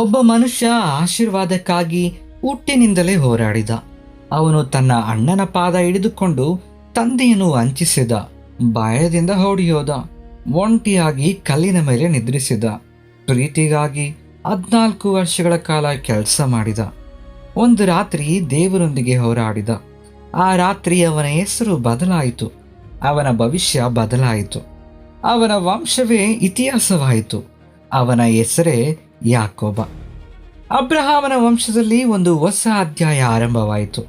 ಒಬ್ಬ ಮನುಷ್ಯ ಆಶೀರ್ವಾದಕ್ಕಾಗಿ ಹುಟ್ಟಿನಿಂದಲೇ ಹೋರಾಡಿದ. ಅವನು ತನ್ನ ಅಣ್ಣನ ಪಾದ ಹಿಡಿದುಕೊಂಡು ತಂದೆಯನ್ನು ವಂಚಿಸಿದ, ಭಯದಿಂದ ಓಡಿಹೋದ, ಒಂಟಿಯಾಗಿ ಕಲ್ಲಿನ ಮೇಲೆ ನಿದ್ರಿಸಿದ. ಪ್ರೀತಿಗಾಗಿ 14 ವರ್ಷಗಳ ಕಾಲ ಕೆಲಸ ಮಾಡಿದ. ಒಂದು ರಾತ್ರಿ ದೇವರೊಂದಿಗೆ ಹೋರಾಡಿದ. ಆ ರಾತ್ರಿ ಅವನ ಹೆಸರು ಬದಲಾಯಿತು, ಅವನ ಭವಿಷ್ಯ ಬದಲಾಯಿತು, ಅವನ ವಂಶವೇ ಇತಿಹಾಸವಾಯಿತು. ಅವನ ಹೆಸರೇ ಯಾಕೋಬ. ಅಬ್ರಹಾಮನ ವಂಶದಲ್ಲಿ ಒಂದು ಹೊಸ ಅಧ್ಯಾಯ ಆರಂಭವಾಯಿತು.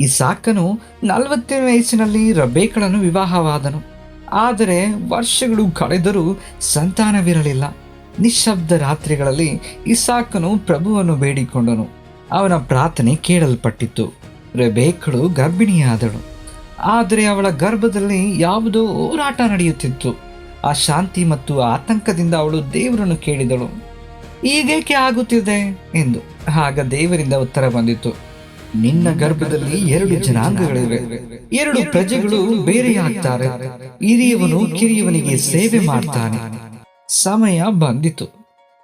ಇಸಾಕನು 40ನೇ ವಯಸ್ಸಿನಲ್ಲಿ ರಬೇಕಳನ್ನು ವಿವಾಹವಾದನು. ಆದರೆ ವರ್ಷಗಳು ಕಳೆದರೂ ಸಂತಾನವಿರಲಿಲ್ಲ. ನಿಶ್ಶಬ್ದ ರಾತ್ರಿಗಳಲ್ಲಿ ಇಸಾಕನು ಪ್ರಭುವನ್ನು ಬೇಡಿಕೊಂಡನು. ಅವನ ಪ್ರಾರ್ಥನೆ ಕೇಳಲ್ಪಟ್ಟಿತು. ರೆಬೇಕಳು ಗರ್ಭಿಣಿಯಾದಳು. ಆದರೆ ಅವಳ ಗರ್ಭದಲ್ಲಿ ಯಾವುದೋ ಹೋರಾಟ ನಡೆಯುತ್ತಿತ್ತು. ಆ ಶಾಂತಿ ಮತ್ತು ಆತಂಕದಿಂದ ಅವಳು ದೇವರನ್ನು ಕೇಳಿದಳು, ಹೀಗೇಕೆ ಆಗುತ್ತಿದೆ ಎಂದು. ಆಗ ದೇವರಿಂದ ಉತ್ತರ ಬಂದಿತು, ನಿನ್ನ ಗರ್ಭದಲ್ಲಿ 2 ಜನಾಂಗಗಳಿವೆ, 2 ಪ್ರಜೆಗಳು ಬೇರೆಯಾಗ್ತಾರೆ. ಹಿರಿಯವನು ಕಿರಿಯವನಿಗೆ ಸೇವೆ ಮಾಡ್ತಾನೆ. ಸಮಯ ಬಂದಿತು.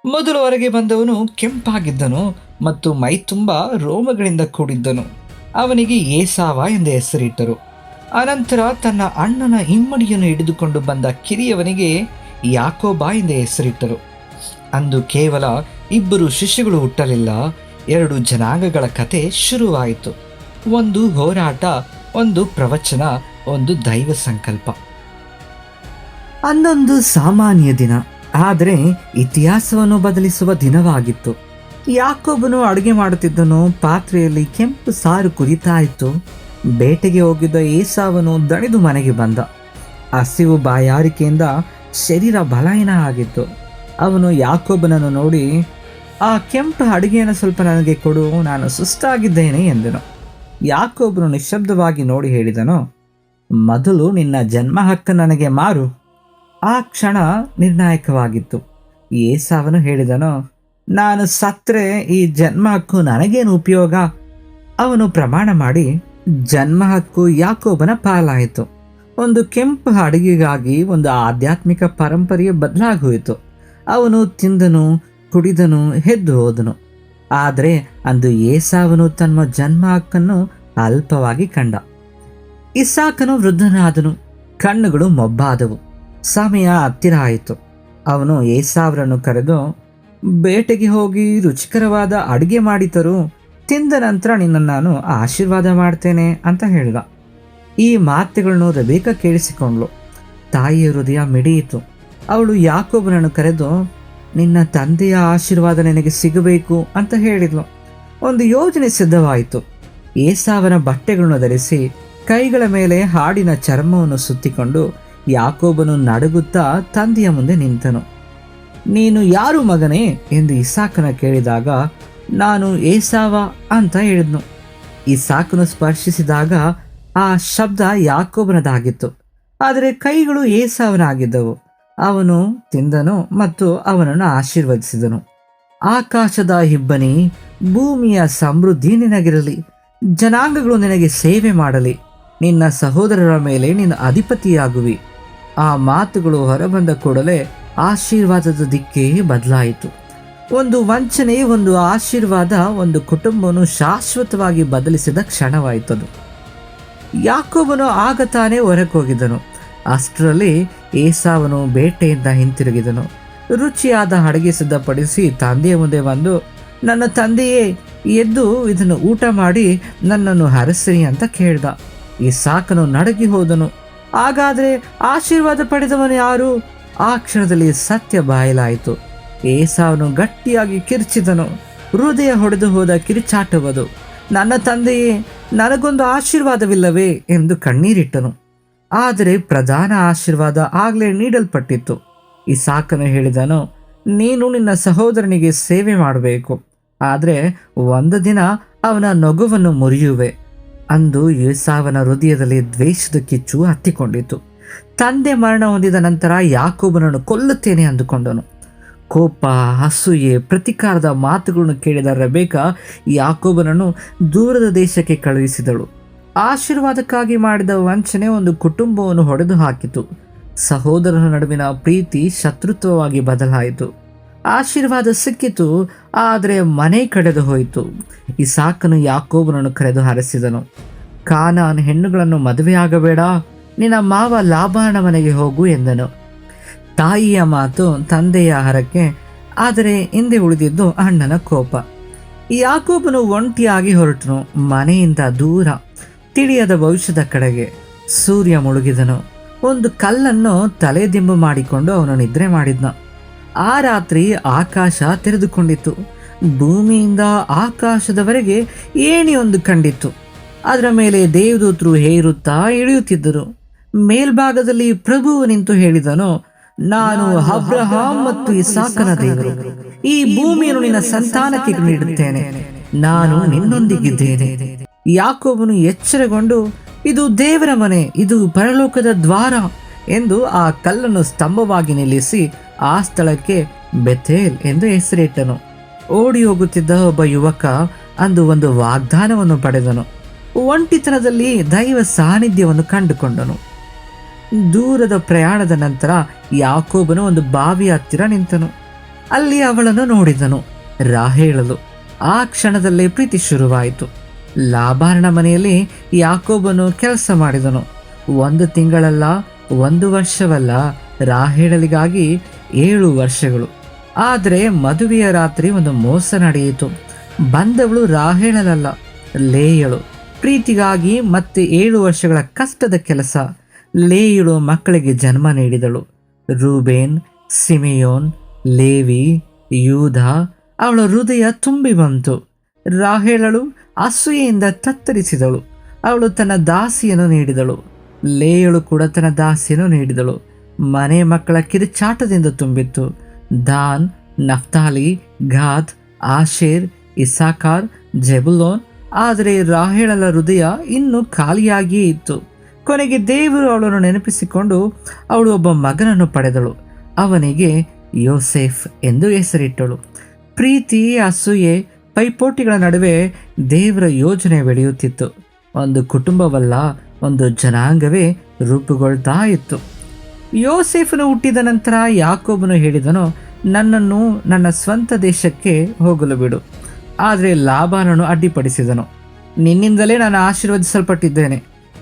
ಮೊದಲು ಹೊರಗೆ ಬಂದವನು ಕೆಂಪಾಗಿದ್ದನು ಮತ್ತು ಮೈ ತುಂಬ ರೋಮಗಳಿಂದ ಕೂಡಿದ್ದನು. ಅವನಿಗೆ ಏಸಾವ ಎಂದು ಹೆಸರಿಟ್ಟರು. ಅನಂತರ ತನ್ನ ಅಣ್ಣನ ಇಮ್ಮಡಿಯನ್ನು ಹಿಡಿದುಕೊಂಡು ಬಂದ ಕಿರಿಯವನಿಗೆ ಯಾಕೋಬ ಎಂದು ಹೆಸರಿಟ್ಟರು. ಅಂದು ಕೇವಲ 2 ಶಿಶುಗಳು ಹುಟ್ಟಲಿಲ್ಲ, 2 ಜನಾಂಗಗಳ ಕತೆ ಶುರುವಾಯಿತು. ಒಂದು ಹೋರಾಟ, ಒಂದು ಪ್ರವಚನ, ಒಂದು ದೈವ ಸಂಕಲ್ಪ. ಅನ್ನೊಂದು ಸಾಮಾನ್ಯ ದಿನ, ಆದರೆ ಇತಿಹಾಸವನ್ನು ಬದಲಿಸುವ ದಿನವಾಗಿತ್ತು. ಯಾಕೋಬನು ಅಡುಗೆ ಮಾಡುತ್ತಿದ್ದನು. ಪಾತ್ರೆಯಲ್ಲಿ ಕೆಂಪು ಸಾರು ಕುದಿತಾ ಇತ್ತು. ಬೇಟೆಗೆ ಹೋಗಿದ್ದ ಏಸಾವನು ದಣಿದು ಮನೆಗೆ ಬಂದ. ಹಸಿವು ಬಾಯಾರಿಕೆಯಿಂದ ಶರೀರ ಬಲಹೀನ ಆಗಿತ್ತು. ಅವನು ಯಾಕೋಬನನ್ನು ನೋಡಿ, ಆ ಕೆಂಪು ಅಡುಗೆಯನ್ನು ಸ್ವಲ್ಪ ನನಗೆ ಕೊಡು, ನಾನು ಸುಸ್ತಾಗಿದ್ದೇನೆ ಎಂದನು. ಯಾಕೋಬನು ನಿಶ್ಶಬ್ದವಾಗಿ ನೋಡಿ ಹೇಳಿದನು, ಮೊದಲು ನಿನ್ನ ಜನ್ಮ ಹಕ್ಕು ನನಗೆ ಮಾರು. ಆ ಕ್ಷಣ ನಿರ್ಣಾಯಕವಾಗಿತ್ತು. ಏಸಾವನು ಹೇಳಿದನು, ನಾನು ಸತ್ರೆ ಈ ಜನ್ಮ ಹಕ್ಕು ನನಗೇನು ಉಪಯೋಗ? ಅವನು ಪ್ರಮಾಣ ಮಾಡಿ ಜನ್ಮ ಹಕ್ಕು ಯಾಕೋಬನ ಪಾಲಾಯಿತು. ಒಂದು ಕೆಂಪು ಅಡುಗೆಗಾಗಿ ಒಂದು ಆಧ್ಯಾತ್ಮಿಕ ಪರಂಪರೆಯು ಬದಲಾಗೋಯಿತು. ಅವನು ತಿಂದನು, ಕುಡಿದನು, ಎದ್ದು ಹೋದನು. ಆದರೆ ಅಂದು ಏಸಾವನು ತನ್ನ ಜನ್ಮ ಹಕ್ಕನ್ನು ಅಲ್ಪವಾಗಿ ಕಂಡ. ಇಸಾಕನು ವೃದ್ಧನಾದನು, ಕಣ್ಣುಗಳು ಮೊಬ್ಬಾದವು. ಸಮಯ ಹತ್ತಿರ ಆಯಿತು. ಅವನು ಏಸಾವರನ್ನು ಕರೆದು, ಬೇಟೆಗೆ ಹೋಗಿ ರುಚಿಕರವಾದ ಅಡುಗೆ ಮಾಡಿತರು, ತಿಂದ ನಂತರ ನಿನ್ನನ್ನು ನಾನು ಆಶೀರ್ವಾದ ಮಾಡ್ತೇನೆ ಅಂತ ಹೇಳಿದ. ಈ ಮಾತುಗಳನ್ನು ರೆಬೇಕ ಕೇಳಿಸಿಕೊಂಡ್ಳು. ತಾಯಿಯ ಹೃದಯ ಮಿಡಿಯಿತು. ಅವಳು ಯಾಕೋಬನನ್ನು ಕರೆದು, ನಿನ್ನ ತಂದೆಯ ಆಶೀರ್ವಾದ ನಿನಗೆ ಸಿಗಬೇಕು ಅಂತ ಹೇಳಿದ್ಲು. ಒಂದು ಯೋಜನೆ ಸಿದ್ಧವಾಯಿತು. ಏಸಾವನ ಬಟ್ಟೆಗಳನ್ನು ಧರಿಸಿ ಕೈಗಳ ಮೇಲೆ ಹಾಡಿನ ಚರ್ಮವನ್ನು ಸುತ್ತಿಕೊಂಡು ಯಾಕೋಬನು ನಡುಗುತ್ತಾ ತಂದೆಯ ಮುಂದೆ ನಿಂತನು. ನೀನು ಯಾರು ಮಗನೇ ಎಂದು ಇಸಾಕನ ಕೇಳಿದಾಗ, ನಾನು ಏಸಾವ ಅಂತ ಹೇಳಿದ್ನು. ಇಸಾಕನು ಸ್ಪರ್ಶಿಸಿದಾಗ ಆ ಶಬ್ದ ಯಾಕೋಬನದಾಗಿತ್ತು, ಆದರೆ ಕೈಗಳು ಏಸಾವನಾಗಿದ್ದವು. ಅವನು ತಿಂದನು ಮತ್ತು ಅವನನ್ನು ಆಶೀರ್ವದಿಸಿದನು. ಆಕಾಶದ ಇಬ್ಬನಿ, ಭೂಮಿಯ ಸಮೃದ್ಧಿ ನಿನಗಿರಲಿ, ಜನಾಂಗಗಳು ನಿನಗೆ ಸೇವೆ ಮಾಡಲಿ, ನಿನ್ನ ಸಹೋದರರ ಮೇಲೆ ನೀನು ಅಧಿಪತಿಯಾಗುವಿ. ಆ ಮಾತುಗಳು ಹೊರಬಂದ ಕೂಡಲೇ ಆಶೀರ್ವಾದದ ದಿಕ್ಕೇ ಬದಲಾಯಿತು. ಒಂದು ವಂಚನೆ, ಒಂದು ಆಶೀರ್ವಾದ, ಒಂದು ಕುಟುಂಬವನ್ನು ಶಾಶ್ವತವಾಗಿ ಬದಲಿಸಿದ ಕ್ಷಣವಾಯಿತದು. ಯಾಕೋಬನು ಆಗ ತಾನೇ ಹೊರಗೆ ಹೋಗಿದ್ದನು. ಅಷ್ಟರಲ್ಲಿ ಏಸಾವನು ಬೇಟೆಯಿಂದ ಹಿಂತಿರುಗಿದನು. ರುಚಿಯಾದ ಅಡುಗೆ ಸಿದ್ಧಪಡಿಸಿ ತಂದೆಯ ಮುಂದೆ ಬಂದು, ನನ್ನ ತಂದೆಯೇ, ಎದ್ದು ಇದನ್ನು ಊಟ ಮಾಡಿ ನನ್ನನ್ನು ಹರಸಿರಿ ಅಂತ ಕೇಳ್ದ. ಇಸಾಕನು ನಡಗಿ ಹೋದನು. ಹಾಗಾದರೆ ಆಶೀರ್ವಾದ ಪಡೆದವನು ಯಾರು? ಆ ಕ್ಷಣದಲ್ಲಿ ಸತ್ಯ ಬಾಯಲಾಯಿತು. ಏಸಾವನು ಗಟ್ಟಿಯಾಗಿ ಕಿರ್ಚಿದನು. ಹೃದಯ ಹೊಡೆದು ಹೋದ ಕಿರಿಚಾಟವದು. ನನ್ನ ತಂದೆಯೇ, ನನಗೊಂದು ಆಶೀರ್ವಾದವಿಲ್ಲವೇ ಎಂದು ಕಣ್ಣೀರಿಟ್ಟನು. ಆದರೆ ಪ್ರಧಾನ ಆಶೀರ್ವಾದ ಆಗಲೇ ನೀಡಲ್ಪಟ್ಟಿತ್ತು. ಇಸಾಕನು ಹೇಳಿದನು, ನೀನು ನಿನ್ನ ಸಹೋದರನಿಗೆ ಸೇವೆ ಮಾಡಬೇಕು, ಆದರೆ ಒಂದು ದಿನ ಅವನ ನಗುವನ್ನು ಮುರಿಯುವೆ. ಅಂದು ಏಸಾವನ ಹೃದಯದಲ್ಲಿ ದ್ವೇಷದ ಕಿಚ್ಚು ಹತ್ತಿಕೊಂಡಿತು. ತಂದೆ ಮರಣ ಹೊಂದಿದ ನಂತರ ಯಾಕೋಬನನ್ನು ಕೊಲ್ಲುತ್ತೇನೆ ಅಂದುಕೊಂಡನು. ಕೋಪ, ಅಸೂಯೆ, ಪ್ರತಿಕಾರದ ಮಾತುಗಳನ್ನು ಕೇಳಿದ ರೆಬೇಕ ಯಾಕೋಬನನ್ನು ದೂರದ ದೇಶಕ್ಕೆ ಕಳುಹಿಸಿದಳು. ಆಶೀರ್ವಾದಕ್ಕಾಗಿ ಮಾಡಿದ ವಂಚನೆ ಒಂದು ಕುಟುಂಬವನ್ನು ಹೊಡೆದು ಹಾಕಿತು. ಸಹೋದರನ ನಡುವಿನ ಪ್ರೀತಿ ಶತ್ರುತ್ವವಾಗಿ ಬದಲಾಯಿತು. ಆಶೀರ್ವಾದ ಸಿಕ್ಕಿತು, ಆದರೆ ಮನೆ ಕಳೆದು ಹೋಯಿತು. ಇಸಾಕನು ಯಾಕೋಬನನ್ನು ಕರೆದು ಹರಸಿದನು. ಕಾನಾನ್ ಹೆಣ್ಣುಗಳನ್ನು ಮದುವೆಯಾಗಬೇಡ, ನಿನ್ನ ಮಾವ ಲಾಬಾನ ಮನೆಗೆ ಹೋಗು ಎಂದನು. ತಾಯಿಯ ಮಾತು ತಂದೆಯ ಆಹಾರಕ್ಕೆ, ಆದರೆ ಹಿಂದೆ ಉಳಿದಿದ್ದು ಅಣ್ಣನ ಕೋಪ. ಯಾಕೋಬನು ಒಂಟಿಯಾಗಿ ಹೊರಟನು, ಮನೆಯಿಂದ ದೂರ, ತಿಳಿಯದ ಭವಿಷ್ಯದ ಕಡೆಗೆ. ಸೂರ್ಯ ಮುಳುಗಿದನು. ಒಂದು ಕಲ್ಲನ್ನು ತಲೆದಿಂಬು ಮಾಡಿಕೊಂಡು ಅವನು ನಿದ್ರೆ ಮಾಡಿದ್ನ. ಆ ರಾತ್ರಿ ಆಕಾಶ ತೆರೆದುಕೊಂಡಿತ್ತು. ಭೂಮಿಯಿಂದ ಆಕಾಶದವರೆಗೆ ಏಣಿಯೊಂದು ಕಂಡಿತ್ತು. ಅದರ ಮೇಲೆ ದೇವದೂತರು ಹೇರುತ್ತಾ ಇಳಿಯುತ್ತಿದ್ದರು. ಮೇಲ್ಭಾಗದಲ್ಲಿ ಪ್ರಭುವು ನಿಂತು ಹೇಳಿದನು, ನಾನು ಅಬ್ರಹಾಂ ಮತ್ತು ಇಸಾಕನ ದೇವರು. ಈ ಭೂಮಿಯನ್ನು ನಿನ್ನ ಸಂತಾನಕ್ಕೆ ನೀಡುತ್ತೇನೆ. ನಾನು ನಿನ್ನೊಂದಿಗಿದ್ದೇನೆ. ಯಾಕೋಬನು ಎಚ್ಚರಗೊಂಡು, ಇದು ದೇವರ ಮನೆ, ಇದು ಪರಲೋಕದ ದ್ವಾರ ಎಂದು ಆ ಕಲ್ಲನ್ನು ಸ್ತಂಭವಾಗಿ ನಿಲ್ಲಿಸಿ ಆ ಸ್ಥಳಕ್ಕೆ ಬೆಥೇಲ್ ಎಂದು ಹೆಸರಿಟ್ಟನು. ಓಡಿ ಹೋಗುತ್ತಿದ್ದ ಒಬ್ಬ ಯುವಕ ಅಂದು ಒಂದು ವಾಗ್ದಾನವನ್ನು ಪಡೆದನು. ಒಂಟಿತನದಲ್ಲಿ ದೈವ ಸಾನ್ನಿಧ್ಯವನ್ನು ಕಂಡುಕೊಂಡನು. ದೂರದ ಪ್ರಯಾಣದ ನಂತರ ಯಾಕೋಬನು ಒಂದು ಬಾವಿಯ ಹತ್ತಿರ ನಿಂತನು. ಅಲ್ಲಿ ಅವಳನ್ನು ನೋಡಿದನು, ರಾಹೇಳಲು. ಆ ಕ್ಷಣದಲ್ಲೇ ಪ್ರೀತಿ ಶುರುವಾಯಿತು. ಲಾಬಾನನ ಮನೆಯಲ್ಲಿ ಯಾಕೋಬನು ಕೆಲಸ ಮಾಡಿದನು. 1 ತಿಂಗಳಲ್ಲ, 1 ವರ್ಷವಲ್ಲ, ರಾಹೇಳಲಿಗಾಗಿ 7 ವರ್ಷಗಳು. ಆದರೆ ಮದುವೆಯ ರಾತ್ರಿ ಒಂದು ಮೋಸ ನಡೆಯಿತು. ಬಂದವಳು ರಾಹೇಳಲಲ್ಲ, ಲೇಯಳು. ಪ್ರೀತಿಗಾಗಿ ಮತ್ತೆ 7 ವರ್ಷಗಳ ಕಷ್ಟದ ಕೆಲಸ. ಲೇಯಳು ಮಕ್ಕಳಿಗೆ ಜನ್ಮ ನೀಡಿದಳು. Reuben, Simeon, Levi, Judah. ಅವಳ ಹೃದಯ ತುಂಬಿ ಬಂತು. ರಾಹೇಳಳು ಅಸೂಯೆಯಿಂದ ತತ್ತರಿಸಿದಳು. ಅವಳು ತನ್ನ ದಾಸಿಯನ್ನು ನೀಡಿದಳು. ಲೇಯಳು ಕೂಡ ತನ್ನ ದಾಸಿಯನ್ನು ನೀಡಿದಳು. ಮನೆ ಮಕ್ಕಳ ಕಿರುಚಾಟದಿಂದ ತುಂಬಿತ್ತು. ದಾನ್, ನಫ್ತಾಲಿ, ಗಾದ್, ಆಶೇರ್, ಇಸಾಕಾರ್, ಜೆಬುಲೋನ್. ಆದರೆ ರಾಹೇಳಳ ಹೃದಯ ಇನ್ನೂ ಖಾಲಿಯಾಗಿಯೇ ಇತ್ತು. ಕೊನೆಗೆ ದೇವರು ಅವಳನ್ನು ನೆನಪಿಸಿಕೊಂಡು ಅವಳು ಒಬ್ಬ ಮಗನನ್ನು ಪಡೆದಳು. ಅವನಿಗೆ ಯೋಸೇಫ್ ಎಂದು ಹೆಸರಿಟ್ಟಳು. ಪ್ರೀತಿ, ಅಸೂಯೆ, ಪೈಪೋಟಿಗಳ ನಡುವೆ ದೇವರ ಯೋಜನೆ ಬೆಳೆಯುತ್ತಿತ್ತು. ಒಂದು ಕುಟುಂಬವಲ್ಲ, ಒಂದು ಜನಾಂಗವೇ ರೂಪುಗೊಳ್ತಾ ಇತ್ತು. ಯೋಸೇಫನು ಹುಟ್ಟಿದ ನಂತರ ಯಾಕೋಬನು ಹೇಳಿದನು, ನನ್ನನ್ನು ನನ್ನ ಸ್ವಂತ ದೇಶಕ್ಕೆ ಹೋಗಲು ಬಿಡು. ಆದರೆ ಲಾಬಾನನು ಅಡ್ಡಿಪಡಿಸಿದನು. ನಿನ್ನಿಂದಲೇ ನಾನು ಆಶೀರ್ವದಿಸಲ್ಪಟ್ಟಿದ್ದೇನೆ,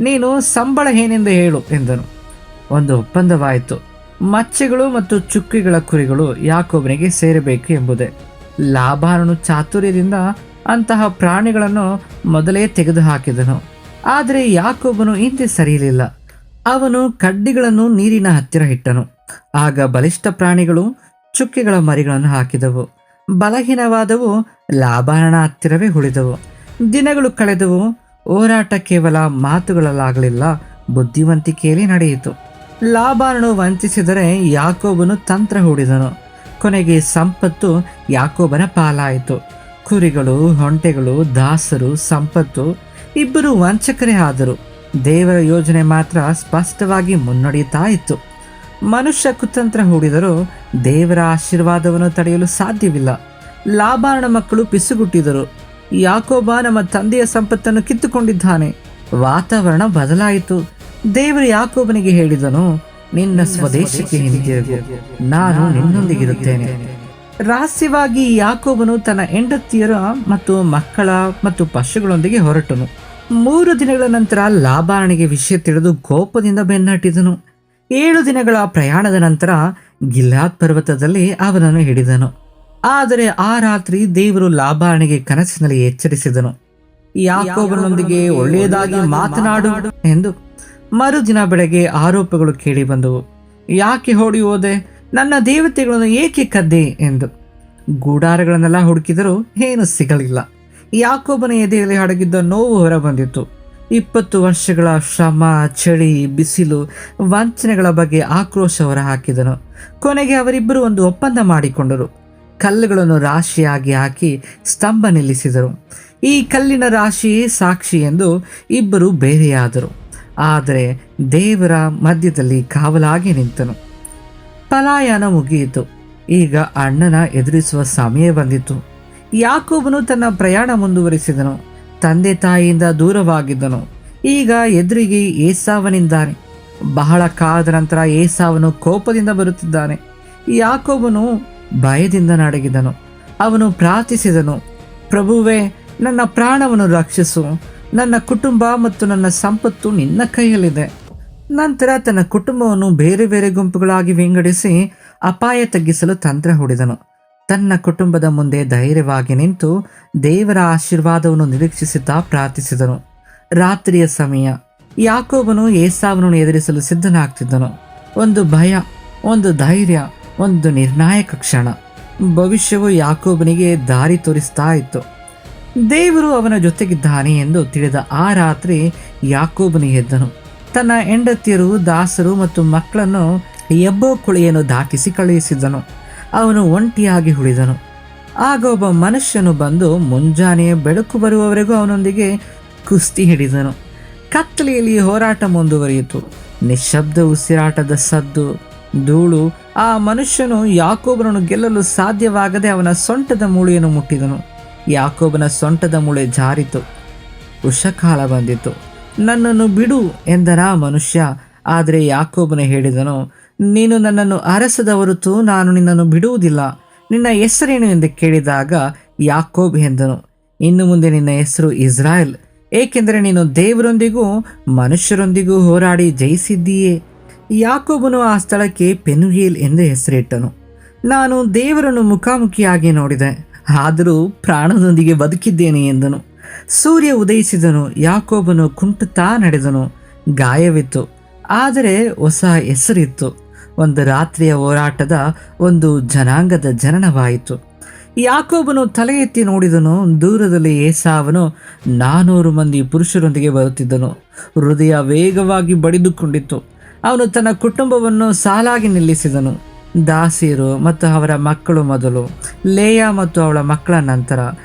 ನೀನು ಸಂಬಳ ಏನೆಂದು ಹೇಳು ಎಂದನು. ಒಂದು ಒಪ್ಪಂದವಾಯಿತು. ಮಚ್ಚೆಗಳು ಮತ್ತು ಚುಕ್ಕಿಗಳ ಕುರಿಗಳು ಯಾಕೋಬನಿಗೆ ಸೇರಬೇಕು ಎಂಬುದೇ. ಲಾಬಾನನು ಚಾತುರ್ಯದಿಂದ ಅಂತಹ ಪ್ರಾಣಿಗಳನ್ನು ಮೊದಲೇ ತೆಗೆದುಹಾಕಿದನು. ಆದರೆ ಯಾಕೋಬನು ಹಿಂದೆ ಸರಿಯಲಿಲ್ಲ. ಅವನು ಕಡ್ಡಿಗಳನ್ನು ನೀರಿನ ಹತ್ತಿರ ಇಟ್ಟನು. ಆಗ ಬಲಿಷ್ಠ ಪ್ರಾಣಿಗಳು ಚುಕ್ಕಿಗಳ ಮರಿಗಳನ್ನು ಹಾಕಿದವು. ಬಲಹೀನವಾದವು ಲಾಬಾನನ ಹತ್ತಿರವೇ ಉಳಿದವು. ದಿನಗಳು ಕಳೆದವು. ಹೋರಾಟ ಕೇವಲ ಮಾತುಗಳಲ್ಲಾಗಲಿಲ್ಲ, ಬುದ್ಧಿವಂತಿಕೆಯಲ್ಲಿ ನಡೆಯಿತು. ಲಾಬಾನನು ವಂಚಿಸಿದರೆ ಯಾಕೋಬನು ತಂತ್ರ ಹೂಡಿದನು. ಕೊನೆಗೆ ಸಂಪತ್ತು ಯಾಕೋಬನ ಪಾಲಾಯಿತು. ಕುರಿಗಳು, ಹೊಂಟೆಗಳು, ದಾಸರು, ಸಂಪತ್ತು ಇಬ್ಬರು ವಂಚಕರೇ ಆದರು. ದೇವರ ಯೋಜನೆ ಮಾತ್ರ ಸ್ಪಷ್ಟವಾಗಿ ಮುನ್ನಡೆಯುತ್ತಾ ಇತ್ತು. ಮನುಷ್ಯ ಕುತಂತ್ರ ಹೂಡಿದರೂ ದೇವರ ಆಶೀರ್ವಾದವನ್ನು ತಡೆಯಲು ಸಾಧ್ಯವಿಲ್ಲ. ಲಾಬಾನನ ಮಕ್ಕಳು ಪಿಸುಗುಟ್ಟಿದರು. ಯಾಕೋಬ ನಮ್ಮ ತಂದೆಯ ಸಂಪತ್ತನ್ನು ಕಿತ್ತುಕೊಂಡಿದ್ದಾನೆ. ವಾತಾವರಣ ಬದಲಾಯಿತು. ದೇವರು ಯಾಕೋಬನಿಗೆ ಹೇಳಿದನು, ನಿನ್ನ ಸ್ವದೇಶಕ್ಕೆ ಹಿಂದಿರುಗು, ನಾನು ನಿನ್ನೊಂದಿಗಿರುತ್ತೇನೆ. ರಹಸ್ಯವಾಗಿ ಯಾಕೋಬನು ತನ್ನ ಹೆಂಡತಿಯರ ಮತ್ತು ಮಕ್ಕಳ ಮತ್ತು ಪಶುಗಳೊಂದಿಗೆ ಹೊರಟನು. 3 ದಿನಗಳ ನಂತರ ಲಾಬಾನನಿಗೆ ವಿಷಯ ತಿಳಿದು ಕೋಪದಿಂದ ಬೆನ್ನಟ್ಟಿದನು. 7 ದಿನಗಳ ಪ್ರಯಾಣದ ನಂತರ ಗಿಲ್ಯಾದ್ ಪರ್ವತದಲ್ಲಿ ಅವನನ್ನು ಹಿಡಿದನು. ಆದರೆ ಆ ರಾತ್ರಿ ದೇವರು ಲಾಬಾನನಿಗೆ ಕನಸಿನಲ್ಲಿ ಎಚ್ಚರಿಸಿದನು, ಯಾಕೋಬನೊಂದಿಗೆ ಒಳ್ಳೆಯದಾಗಿ ಮಾತನಾಡು ಎಂದು. ಮರುದಿನ ಬೆಳಗ್ಗೆ ಆರೋಪಗಳು ಕೇಳಿ ಬಂದವು. ಯಾಕೆ ಓಡಿ ಹೋದೆ? ನನ್ನ ದೇವತೆಗಳನ್ನು ಏಕೆ ಕದ್ದೆ ಎಂದು. ಗೂಡಾರಗಳನ್ನೆಲ್ಲ ಹುಡುಕಿದರೂ ಏನು ಸಿಗಲಿಲ್ಲ. ಯಾಕೋಬನ ಎದೆಯಲ್ಲಿ ಅಡಗಿದ್ದ ನೋವು ಹೊರಬಂದಿತ್ತು. 20 ವರ್ಷಗಳ ಶ್ರಮ, ಚಳಿ, ಬಿಸಿಲು, ವಂಚನೆಗಳ ಬಗ್ಗೆ ಆಕ್ರೋಶ ಹೊರಹಾಕಿದನು. ಕೊನೆಗೆ ಅವರಿಬ್ಬರು ಒಂದು ಒಪ್ಪಂದ ಮಾಡಿಕೊಂಡರು. ಕಲ್ಲುಗಳನ್ನು ರಾಶಿಯಾಗಿ ಹಾಕಿ ಸ್ತಂಭ ನಿಲ್ಲಿಸಿದರು. ಈ ಕಲ್ಲಿನ ರಾಶಿಯೇ ಸಾಕ್ಷಿ ಎಂದು ಇಬ್ಬರು ಬೇರೆಯಾದರು. ಆದರೆ ದೇವರ ಮಧ್ಯದಲ್ಲಿ ಕಾವಲಾಗಿ ನಿಂತನು. ಪಲಾಯನ ಮುಗಿಯಿತು. ಈಗ ಅಣ್ಣನ ಎದುರಿಸುವ ಸಮಯ ಬಂದಿತು. ಯಾಕೋಬನು ತನ್ನ ಪ್ರಯಾಣ ಮುಂದುವರಿಸಿದನು. ತಂದೆ ತಾಯಿಯಿಂದ ದೂರವಾಗಿದ್ದನು. ಈಗ ಎದುರಿಗೆ ಏಸಾವನಿದ್ದಾನೆ. ಬಹಳ ಕಾಲದ ನಂತರ ಏಸಾವನು ಕೋಪದಿಂದ ಬರುತ್ತಿದ್ದಾನೆ. ಯಾಕೋಬನು ಭಯದಿಂದ ನಡಗಿದನು. ಅವನು ಪ್ರಾರ್ಥಿಸಿದನು, ಪ್ರಭುವೇ, ನನ್ನ ಪ್ರಾಣವನ್ನು ರಕ್ಷಿಸು, ನನ್ನ ಕುಟುಂಬ ಮತ್ತು ನನ್ನ ಸಂಪತ್ತು ನಿನ್ನ ಕೈಯಲ್ಲಿದೆ. ನಂತರ ತನ್ನ ಕುಟುಂಬವನ್ನು ಬೇರೆ ಬೇರೆ ಗುಂಪುಗಳಾಗಿ ವಿಂಗಡಿಸಿ ಅಪಾಯ ತಗ್ಗಿಸಲು ತಂತ್ರ ಹೂಡಿದನು. ತನ್ನ ಕುಟುಂಬದ ಮುಂದೆ ಧೈರ್ಯವಾಗಿ ನಿಂತು ದೇವರ ಆಶೀರ್ವಾದವನ್ನು ನಿರೀಕ್ಷಿಸುತ್ತಾ ಪ್ರಾರ್ಥಿಸಿದನು. ರಾತ್ರಿಯ ಸಮಯ. ಯಾಕೋಬನು ಏಸಾವನನ್ನು ಎದುರಿಸಲು ಸಿದ್ಧನಾಗ್ತಿದ್ದನು. ಒಂದು ಭಯ, ಒಂದು ಧೈರ್ಯ, ಒಂದು ನಿರ್ಣಾಯಕ ಕ್ಷಣ. ಭವಿಷ್ಯವು ಯಾಕೋಬನಿಗೆ ದಾರಿ ತೋರಿಸ್ತಾ ಇತ್ತು. ದೇವರು ಅವನ ಜೊತೆಗಿದ್ದಾನೆ ಎಂದು ತಿಳಿದ ಆ ರಾತ್ರಿ ಯಾಕೋಬನು ಎದ್ದನು. ತನ್ನ ಹೆಂಡತಿಯರು, ದಾಸರು ಮತ್ತು ಮಕ್ಕಳನ್ನು ಎಬ್ಬೋ ಕುಳಿಯನ್ನು ದಾಟಿಸಿ ಕಳುಹಿಸಿದನು. ಅವನು ಒಂಟಿಯಾಗಿ ಉಳಿದನು. ಆಗ ಒಬ್ಬ ಮನುಷ್ಯನು ಬಂದು ಮುಂಜಾನೆಯ ಬೆಳಕು ಬರುವವರೆಗೂ ಅವನೊಂದಿಗೆ ಕುಸ್ತಿ ಹಿಡಿದನು. ಕತ್ತಲೆಯಲ್ಲಿ ಹೋರಾಟ ಮುಂದುವರಿಯಿತು. ನಿಶ್ಶಬ್ದ ಉಸಿರಾಟದ ಸದ್ದು, ಧೂಳು. ಆ ಮನುಷ್ಯನು ಯಾಕೋಬನನ್ನು ಗೆಲ್ಲಲು ಸಾಧ್ಯವಾಗದೆ ಅವನ ಸೊಂಟದ ಮೂಳೆಯನ್ನು ಮುಟ್ಟಿದನು. ಯಾಕೋಬನ ಸೊಂಟದ ಮೂಳೆ ಜಾರಿತು. ಉಷಕಾಲ ಬಂದಿತು. ನನ್ನನ್ನು ಬಿಡು ಎಂದನ ಮನುಷ್ಯ. ಆದರೆ ಯಾಕೋಬನು ಹೇಳಿದನು, ನೀನು ನನ್ನನ್ನು ಅರಸದ ಹೊರತು ನಾನು ನಿನ್ನನ್ನು ಬಿಡುವುದಿಲ್ಲ. ನಿನ್ನ ಹೆಸರೇನು ಎಂದು ಕೇಳಿದಾಗ ಯಾಕೋಬ್ ಎಂದನು. ಇನ್ನು ಮುಂದೆ ನಿನ್ನ ಹೆಸರು ಇಸ್ರಾಯೇಲ್, ಏಕೆಂದರೆ ನೀನು ದೇವರೊಂದಿಗೂ ಮನುಷ್ಯರೊಂದಿಗೂ ಹೋರಾಡಿ ಜಯಿಸಿದ್ದೀಯೇ. ಯಾಕೋಬನು ಆ ಸ್ಥಳಕ್ಕೆ ಪೆನುಯೇಲ್ ಎಂದು ಹೆಸರಿಟ್ಟನು. ನಾನು ದೇವರನ್ನು ಮುಖಾಮುಖಿಯಾಗಿ ನೋಡಿದೆ, ಆದರೂ ಪ್ರಾಣದೊಂದಿಗೆ ಬದುಕಿದ್ದೇನೆ ಎಂದನು. ಸೂರ್ಯ ಉದಯಿಸಿದನು. ಯಾಕೋಬನು ಕುಂಟುತ್ತಾ ನಡೆದನು. ಗಾಯವಿತ್ತು, ಆದರೆ ಹೊಸ ಹೆಸರಿತ್ತು. ಒಂದು ರಾತ್ರಿಯ ಹೋರಾಟದ, ಒಂದು ಜನಾಂಗದ ಜನನವಾಯಿತು. ಯಾಕೋಬನು ತಲೆ ಎತ್ತಿ ನೋಡಿದನು. ದೂರದಲ್ಲಿ ಏಸಾವನು 400 ಮಂದಿ ಪುರುಷರೊಂದಿಗೆ ಬರುತ್ತಿದ್ದನು. ಹೃದಯ ವೇಗವಾಗಿ ಬಡಿದುಕೊಂಡಿತ್ತು. ಅವನು ತನ್ನ ಕುಟುಂಬವನ್ನು ಸಾಲಾಗಿ ನಿಲ್ಲಿಸಿದನು. ದಾಸಿಯರು ಮತ್ತು ಅವರ ಮಕ್ಕಳು ಮೊದಲು, ಲೇಯಾ ಮತ್ತು ಅವಳ ಮಕ್ಕಳ ನಂತರ,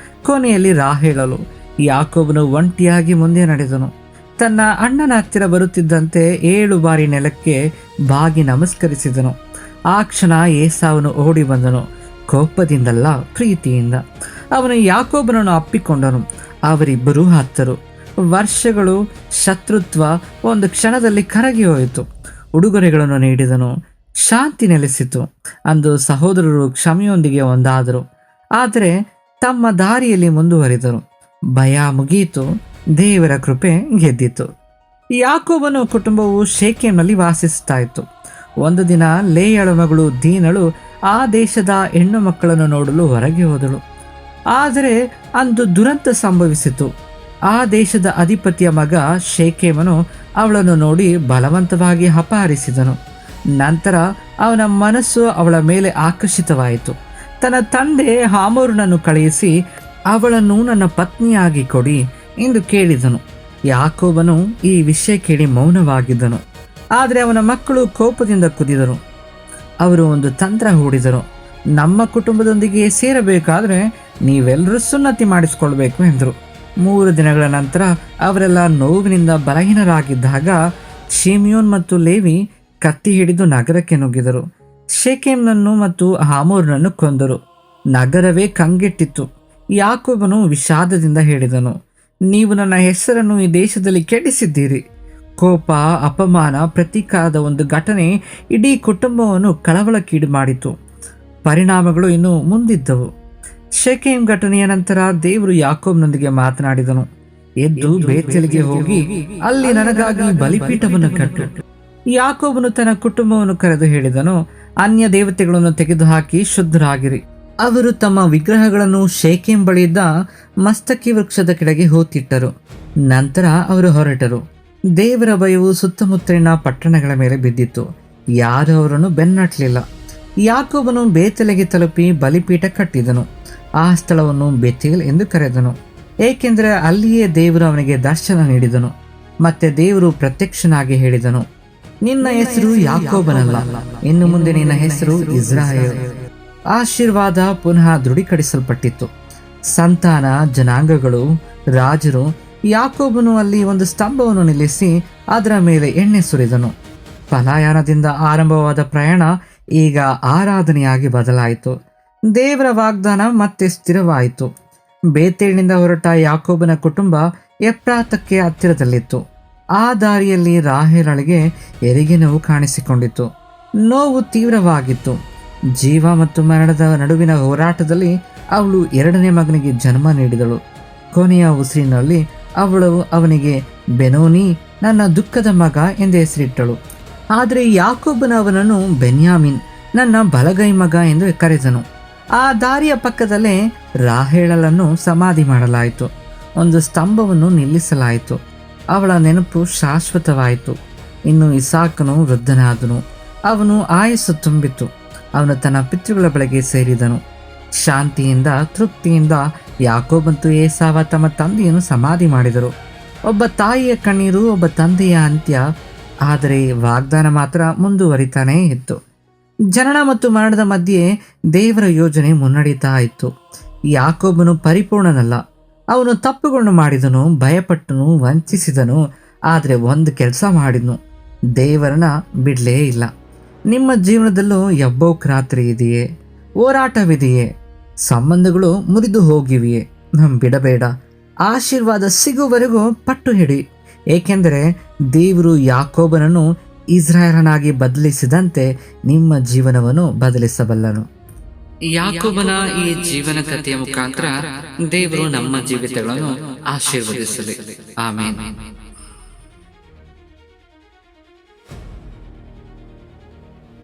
ಕೊನೆಯಲ್ಲಿ ರಾಹೇಳಲು. ಯಾಕೋಬನು ಒಂಟಿಯಾಗಿ ಮುಂದೆ ನಡೆದನು. ತನ್ನ ಅಣ್ಣನ ಹತ್ತಿರ ಬರುತ್ತಿದ್ದಂತೆ 7 ಬಾರಿ ನೆಲಕ್ಕೆ ಬಾಗಿ ನಮಸ್ಕರಿಸಿದನು. ಆ ಕ್ಷಣ ಏಸಾವನು ಓಡಿ ಬಂದನು, ಕೋಪದಿಂದಲ್ಲ, ಪ್ರೀತಿಯಿಂದ. ಅವನು ಯಾಕೋಬನನ್ನು ಅಪ್ಪಿಕೊಂಡನು. ಅವರಿಬ್ಬರೂ ಹತ್ತರು. ವರ್ಷಗಳು, ಶತ್ರುತ್ವ ಒಂದು ಕ್ಷಣದಲ್ಲಿ ಕರಗಿ ಹೋಯಿತು. ಉಡುಗೊರೆಗಳನ್ನು ನೀಡಿದನು. ಶಾಂತಿ ನೆಲೆಸಿತು. ಅಂದು ಸಹೋದರರು ಕ್ಷಮೆಯೊಂದಿಗೆ ಒಂದಾದರು, ಆದರೆ ತಮ್ಮ ದಾರಿಯಲ್ಲಿ ಮುಂದುವರಿದರು. ಭಯ ಮುಗಿಯಿತು. ದೇವರ ಕೃಪೆ ಗೆದ್ದಿತು. ಯಾಕೋಬನ ಕುಟುಂಬವು ಶೇಕೆಮ್ನಲ್ಲಿ ವಾಸಿಸ್ತಾ ಇತ್ತು. ಒಂದು ದಿನ ಲೇಯಳ ಮಗಳು ದೀನಳು ಆ ದೇಶದ ಹೆಣ್ಣು ಮಕ್ಕಳನ್ನು ನೋಡಲು ಹೊರಗೆ ಹೋದಳು. ಆದರೆ ಅಂದು ದುರಂತ ಸಂಭವಿಸಿತು. ಆ ದೇಶದ ಅಧಿಪತಿಯ ಮಗ ಶೇಕೆಮನು ಅವಳನ್ನು ನೋಡಿ ಬಲವಂತವಾಗಿ ಅಪಹರಿಸಿದನು. ನಂತರ ಅವನ ಮನಸ್ಸು ಅವಳ ಮೇಲೆ ಆಕರ್ಷಿತವಾಯಿತು. ತನ್ನ ತಂದೆ ಹಾಮೋರನನ್ನು ಕಳುಹಿಸಿ ಅವಳನ್ನು ನನ್ನ ಪತ್ನಿಯಾಗಿ ಕೊಡಿ ಎಂದು ಕೇಳಿದನು. ಯಾಕೋಬನು ಈ ವಿಷಯ ಕೇಳಿ ಮೌನವಾಗಿದ್ದನು. ಆದರೆ ಅವನ ಮಕ್ಕಳು ಕೋಪದಿಂದ ಕುದಿದರು. ಅವರು ಒಂದು ತಂತ್ರ ಹೂಡಿದರು. ನಮ್ಮ ಕುಟುಂಬದೊಂದಿಗೆ ಸೇರಬೇಕಾದ್ರೆ ನೀವೆಲ್ಲರೂ ಸುನ್ನತಿ ಮಾಡಿಸಿಕೊಳ್ಬೇಕು ಎಂದರು. 3 ದಿನಗಳ ನಂತರ ಅವರೆಲ್ಲ ನೋವಿನಿಂದ ಬಲಹೀನರಾಗಿದ್ದಾಗ ಶಿಮಿಯೋನ್ ಮತ್ತು ಲೇವಿ ಕತ್ತಿ ಹಿಡಿದು ನಗರಕ್ಕೆ ನುಗ್ಗಿದರು. ಶೇಕೆಮ್ನನ್ನು ಮತ್ತು ಹಾಮೋರನನ್ನು ಕೊಂದರು. ನಗರವೇ ಕಂಗೆಟ್ಟಿತ್ತು. ಯಾಕೋಬನು ವಿಷಾದದಿಂದ ಹೇಳಿದನು, ನೀವು ನನ್ನ ಹೆಸರನ್ನು ಈ ದೇಶದಲ್ಲಿ ಕೆಡಿಸಿದ್ದೀರಿ. ಕೋಪ, ಅಪಮಾನ, ಪ್ರತೀಕಾರದ ಒಂದು ಘಟನೆ ಇಡೀ ಕುಟುಂಬವನ್ನು ಕಳವಳಕ್ಕೀಡು ಮಾಡಿತು. ಪರಿಣಾಮಗಳು ಇನ್ನು ಮುಂದಿದ್ದವು. ಶೆಕೆಮ್ ಘಟನೆಯ ನಂತರ ದೇವರು ಯಾಕೋಬ್ನೊಂದಿಗೆ ಮಾತನಾಡಿದನು. ಎದ್ದು ಬೇತೇಲಿಗೆ ಹೋಗಿ ಅಲ್ಲಿ ನನಗಾಗಿ ಬಲಿಪೀಠವನ್ನು ಕಟ್ಟು. ಯಾಕೋಬನು ತನ್ನ ಕುಟುಂಬವನ್ನು ಕರೆದು ಹೇಳಿದನು, ಅನ್ಯ ದೇವತೆಗಳನ್ನು ತೆಗೆದುಹಾಕಿ ಶುದ್ಧರಾಗಿರಿ. ಅವರು ತಮ್ಮ ವಿಗ್ರಹಗಳನ್ನು ಶೇಕೆಮ್ ಬಳಿಯಿದ್ದ ಮಸ್ತಕಿ ವೃಕ್ಷದ ಕೆಳಗೆ ಹೂತಿಟ್ಟರು. ನಂತರ ಅವರು ಹೊರಟರು. ದೇವರ ಭಯವು ಸುತ್ತಮುತ್ತಲಿನ ಪಟ್ಟಣಗಳ ಮೇಲೆ ಬಿದ್ದಿತ್ತು. ಯಾರು ಅವರನ್ನು ಬೆನ್ನಟ್ಟಲಿಲ್ಲ. ಯಾಕೋಬನು ಬೇತೇಲಿಗೆ ತಲುಪಿ ಬಲಿಪೀಠ ಕಟ್ಟಿದನು. ಆ ಸ್ಥಳವನ್ನು ಬೆತೇಲ್ ಎಂದು ಕರೆದನು, ಏಕೆಂದರೆ ಅಲ್ಲಿಯೇ ದೇವರು ಅವನಿಗೆ ದರ್ಶನ ನೀಡಿದನು. ಮತ್ತೆ ದೇವರು ಪ್ರತ್ಯಕ್ಷನಾಗಿ ಹೇಳಿದನು, ನಿನ್ನ ಹೆಸರು ಯಾಕೋಬನಲ್ಲ, ಇನ್ನು ಮುಂದೆ ನಿನ್ನ ಹೆಸರು ಇಸ್ರಾಯೇಲ್. ಆಶೀರ್ವಾದ ಪುನಃ ದೃಢೀಕರಿಸಲ್ಪಟ್ಟಿತ್ತು. ಸಂತಾನ, ಜನಾಂಗಗಳು, ರಾಜರು. ಯಾಕೋಬನು ಅಲ್ಲಿ ಒಂದು ಸ್ತಂಭವನ್ನು ನಿಲ್ಲಿಸಿ ಅದರ ಮೇಲೆ ಎಣ್ಣೆ ಸುರಿದನು. ಪಲಾಯನದಿಂದ ಆರಂಭವಾದ ಪ್ರಯಾಣ ಈಗ ಆರಾಧನೆಯಾಗಿ ಬದಲಾಯಿತು. ದೇವರ ವಾಗ್ದಾನ ಮತ್ತೆ ಸ್ಥಿರವಾಯಿತು. ಬೇತೇಲಿನಿಂದ ಹೊರಟ ಯಾಕೋಬನ ಕುಟುಂಬ ಎಫ್ರಾತಕ್ಕೆ ಹತ್ತಿರದಲ್ಲಿತ್ತು. ಆ ದಾರಿಯಲ್ಲಿ ರಾಹೇಲಳಿಗೆ ಹೆರಿಗೆ ನೋವು ಕಾಣಿಸಿಕೊಂಡಿತು. ನೋವು ತೀವ್ರವಾಗಿತ್ತು. ಜೀವ ಮತ್ತು ಮರಣದ ನಡುವಿನ ಹೋರಾಟದಲ್ಲಿ ಅವಳು ಎರಡನೇ ಮಗನಿಗೆ ಜನ್ಮ ನೀಡಿದಳು. ಕೊನೆಯ ಉಸಿರಿನಲ್ಲಿ ಅವಳು ಅವನಿಗೆ ಬೆನೋನಿ, ನನ್ನ ದುಃಖದ ಮಗ ಎಂದು ಹೆಸರಿಟ್ಟಳು. ಆದರೆ ಯಾಕೋಬನ ಅವನನ್ನು ಬೆನ್ಯಾಮಿನ್, ನನ್ನ ಬಲಗೈ ಮಗ ಎಂದು ಕರೆದನು. ಆ ದಾರಿಯ ಪಕ್ಕದಲ್ಲೇ ರಾಹೇಳಳನ್ನು ಸಮಾಧಿ ಮಾಡಲಾಯಿತು. ಒಂದು ಸ್ತಂಭವನ್ನು ನಿಲ್ಲಿಸಲಾಯಿತು. ಅವಳ ನೆನಪು ಶಾಶ್ವತವಾಯಿತು. ಇನ್ನು ಇಸಾಕನು ವೃದ್ಧನಾದನು. ಅವನು ಆಯಸ್ಸು ತುಂಬಿತು. ಅವನು ತನ್ನ ಪಿತೃಗಳ ಬಳಿಗೆ ಸೇರಿದನು. ಶಾಂತಿಯಿಂದ ತೃಪ್ತಿಯಿಂದ ಯಾಕೋಬ್ ಮತ್ತು ಏಸಾವ ತಮ್ಮ ತಂದೆಯನ್ನು ಸಮಾಧಿ ಮಾಡಿದರು. ಒಬ್ಬ ತಾಯಿಯ ಕಣ್ಣೀರು, ಒಬ್ಬ ತಂದೆಯ ಅಂತ್ಯ. ಆದರೆ ವಾಗ್ದಾನ ಮಾತ್ರ ಮುಂದುವರಿತಾನೇ ಇತ್ತು. ಜನನ ಮತ್ತು ಮರಣದ ಮಧ್ಯೆ ದೇವರ ಯೋಜನೆ ಮುನ್ನಡೀತಾ ಇತ್ತು. ಯಾಕೋಬನು ಪರಿಪೂರ್ಣನಲ್ಲ. ಅವನು ತಪ್ಪುಗಳನ್ನು ಮಾಡಿದನು, ಭಯಪಟ್ಟನು, ವಂಚಿಸಿದನು. ಆದರೆ ಒಂದು ಕೆಲಸ ಮಾಡಿದನು, ದೇವರನ್ನ ಬಿಡಲೇ ಇಲ್ಲ. ನಿಮ್ಮ ಜೀವನದಲ್ಲೂ ಯಬ್ಬೋಕ್ ರಾತ್ರಿ ಇದೆಯೇ? ಹೋರಾಟವಿದೆಯೇ? ಸಂಬಂಧಗಳು ಮುರಿದು ಹೋಗಿವೆಯೇ? ಬಿಡಬೇಡ. ಆಶೀರ್ವಾದ ಸಿಗುವವರೆಗೂ ಪಟ್ಟು ಹಿಡಿ. ಏಕೆಂದರೆ ದೇವರು ಯಾಕೋಬನನ್ನು ಇಸ್ರಾಯೇಲನಾಗಿ ಬದಲಿಸಿದಂತೆ ನಿಮ್ಮ ಜೀವನವನ್ನು ಬದಲಿಸಬಲ್ಲನು. ಯಾಕೋಬನ ಈ ಜೀವನ ಕಥೆಯ ಮುಖಾಂತರ ದೇವರು ನಮ್ಮ ಜೀವಿತಗಳನ್ನು ಆಶೀರ್ವದಿಸಲಿ. ಆಮೇನ್.